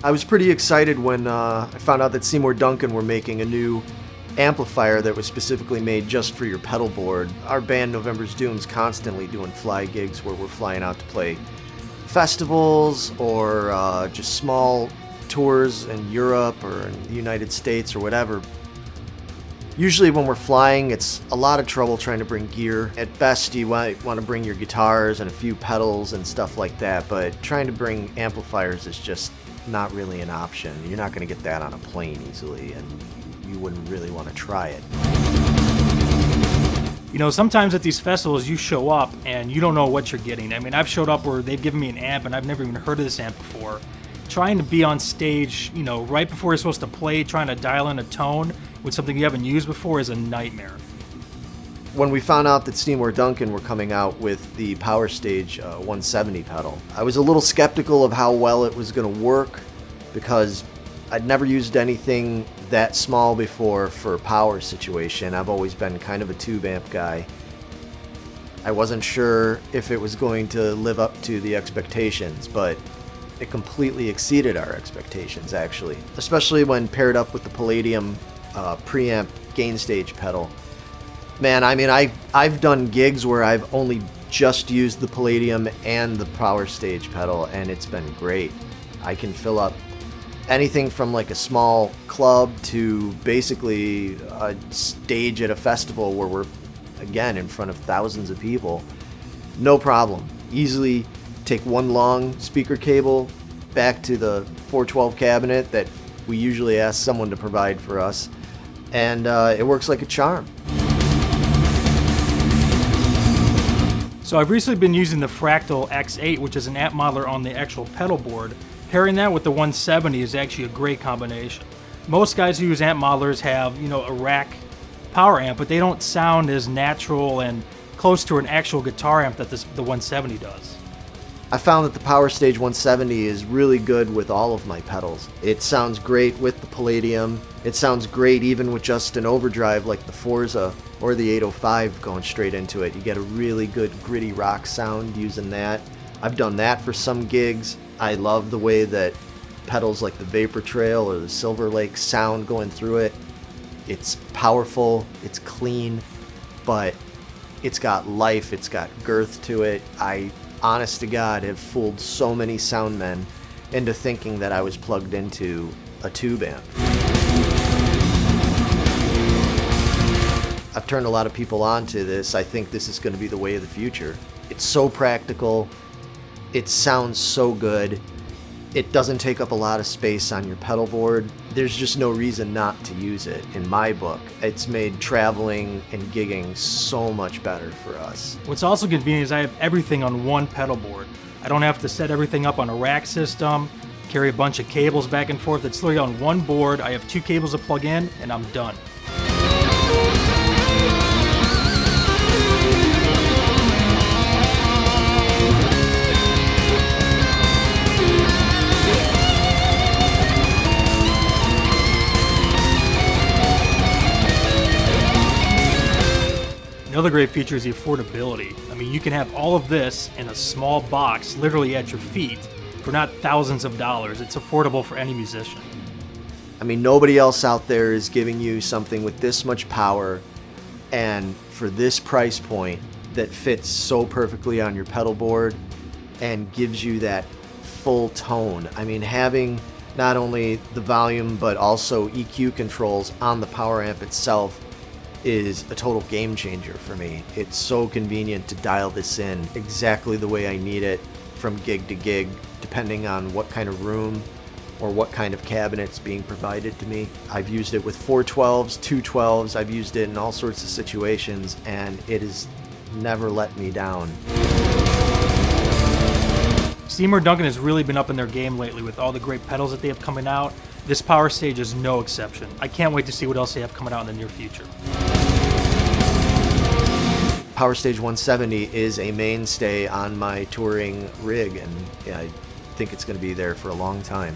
I was pretty excited when I found out that Seymour Duncan were making a new amplifier that was specifically made just for your pedal board. Our band November's Doom's constantly doing fly gigs where we're flying out to play festivals or just small tours in Europe or in the United States or whatever. Usually when we're flying, it's a lot of trouble trying to bring gear. At best, you might want to bring your guitars and a few pedals and stuff like that, but trying to bring amplifiers is just not really an option. You're not going to get that on a plane easily, and you wouldn't really want to try it. You know, sometimes at these festivals you show up and you don't know what you're getting. I mean, I've showed up where they've given me an amp and I've never even heard of this amp before. Trying to be on stage, you know, right before you're supposed to play, trying to dial in a tone with something you haven't used before is a nightmare. When we found out that Seymour Duncan were coming out with the Power Stage 170 pedal, I was a little skeptical of how well it was going to work because I'd never used anything that small before for a power situation. I've always been kind of a tube amp guy. I wasn't sure if it was going to live up to the expectations, but it completely exceeded our expectations, actually. Especially when paired up with the Palladium preamp gain stage pedal. Man, I mean, I've done gigs where I've only just used the Palladium and the Power Stage pedal, and it's been great. I can fill up anything from like a small club to basically a stage at a festival where we're, again, in front of thousands of people. No problem. Easily take one long speaker cable back to the 412 cabinet that we usually ask someone to provide for us, and it works like a charm. So I've recently been using the Fractal AX-8, which is an amp modeler on the actual pedal board. Pairing that with the 170 is actually a great combination. Most guys who use amp modelers have, you know, a rack power amp, but they don't sound as natural and close to an actual guitar amp that the 170 does. I found that the Power Stage 170 is really good with all of my pedals. It sounds great with the Palladium. It sounds great even with just an overdrive like the Forza or the 805 going straight into it. You get a really good gritty rock sound using that. I've done that for some gigs. I love the way that pedals like the Vapor Trail or the Silver Lake sound going through it. It's powerful, it's clean, but it's got life, it's got girth to it. I, honest to God, have fooled so many sound men into thinking that I was plugged into a tube amp. I've turned a lot of people on to this. I think this is going to be the way of the future. It's so practical. It sounds so good. It doesn't take up a lot of space on your pedal board. There's just no reason not to use it, in my book. It's made traveling and gigging so much better for us. What's also convenient is I have everything on one pedal board. I don't have to set everything up on a rack system, carry a bunch of cables back and forth. It's literally on one board. I have two cables to plug in, and I'm done. Another great feature is the affordability. I mean, you can have all of this in a small box, literally at your feet, for not thousands of dollars. It's affordable for any musician. I mean, nobody else out there is giving you something with this much power and for this price point that fits so perfectly on your pedal board and gives you that full tone. I mean, having not only the volume but also EQ controls on the power amp itself is a total game changer for me. It's so convenient to dial this in exactly the way I need it from gig to gig, depending on what kind of room or what kind of cabinet's being provided to me. I've used it with 412s, 212s, I've used it in all sorts of situations, and it has never let me down. Seymour Duncan has really been up in their game lately with all the great pedals that they have coming out. This Power Stage is no exception. I can't wait to see what else they have coming out in the near future. Power Stage 170 is a mainstay on my touring rig, and yeah, I think it's going to be there for a long time.